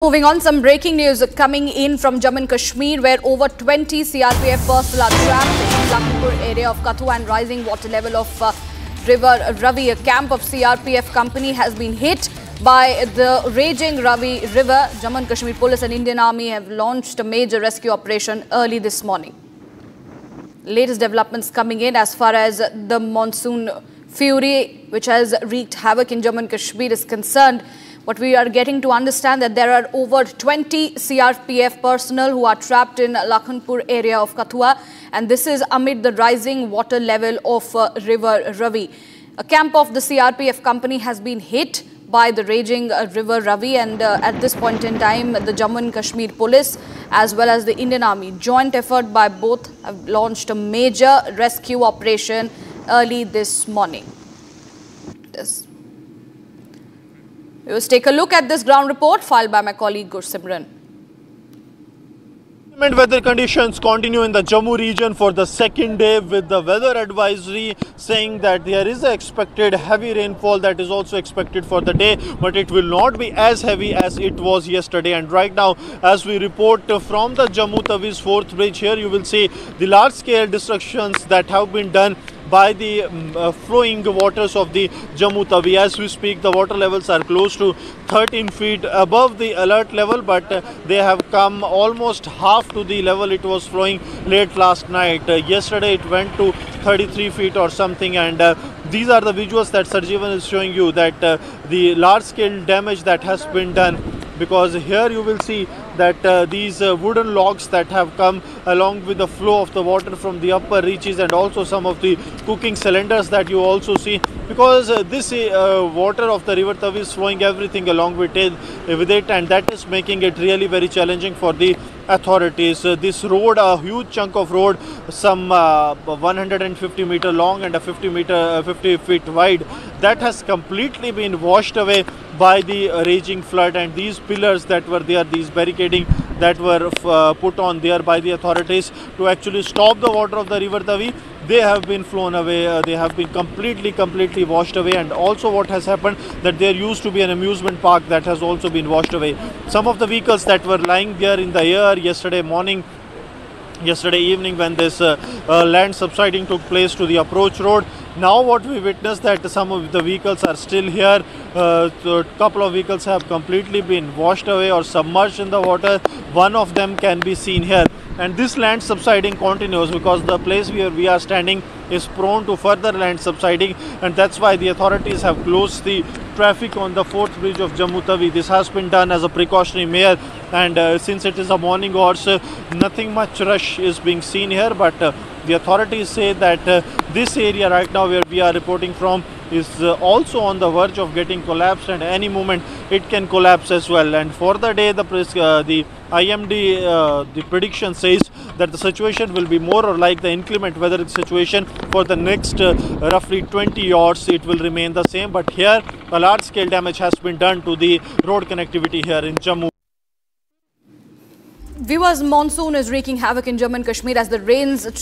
Moving on, some breaking news coming in from Jammu and Kashmir, where over 20 CRPF personnel are trapped in Lakhanpur area of Kathua and rising water level of River Ravi. A camp of CRPF company has been hit by the raging Ravi River. Jammu and Kashmir Police and Indian Army have launched a major rescue operation early this morning. Latest developments coming in as far as the monsoon fury, which has wreaked havoc in Jammu and Kashmir, is concerned. What we are getting to understand that there are over 20 CRPF personnel who are trapped in Lakhanpur area of Kathua, and this is amid the rising water level of River Ravi. A camp of the CRPF company has been hit by the raging River Ravi, and at this point in time, the Jammu and Kashmir Police as well as the Indian Army, joint effort by both, have launched a major rescue operation early this morning. Let's take a look at this ground report filed by my colleague Gursimran. Weather conditions continue in the Jammu region for the second day, with the weather advisory saying that there is a expected heavy rainfall that is also expected for the day, but it will not be as heavy as it was yesterday. And right now, as we report from the Jammu Tawi's 4th bridge, here you will see the large scale destructions that have been done by the flowing waters of the Jammu Tawi. As we speak, the water levels are close to 13 feet above the alert level, but they have come almost half to the level it was flowing late last night. Yesterday it went to 33 feet or something, and these are the visuals that Sarjeevan is showing you, that the large scale damage that has been done, because here you will see that these wooden logs that have come along with the flow of the water from the upper reaches, and also some of the cooking cylinders that you also see, because this water of the River Tavi is flowing everything along with it, and that is making it really very challenging for the authorities. This road, a huge chunk of road, some 150 meter long and a 50 feet wide, that has completely been washed away by the raging flood. And these pillars that were there, these barricading that were put on there by the authorities to actually stop the water of the River Tavi, they have been flown away. They have been completely washed away. And also what has happened, that there used to be an amusement park that has also been washed away. Some of the vehicles that were lying there in the air yesterday evening, when this land subsiding took place to the approach road, now what we witnessed, that some of the vehicles are still here. So a couple of vehicles have completely been washed away or submerged in the water. One of them can be seen here. And this land subsiding continues because the place where we are standing is prone to further land subsiding, and that's why the authorities have closed the traffic on the 4th bridge of Jammu Tawi. This has been done as a precautionary measure, and since it is a morning hours, nothing much rush is being seen here, but the authorities say that this area right now where we are reporting from is also on the verge of getting collapsed, and any moment it can collapse as well. And for the day, the IMD, the prediction says that the situation will be more or like the inclement weather situation for the next roughly 20 hours. It will remain the same, but here a large scale damage has been done to the road connectivity here in Jammu. Viewers, monsoon is wreaking havoc in Jammu and Kashmir as the rains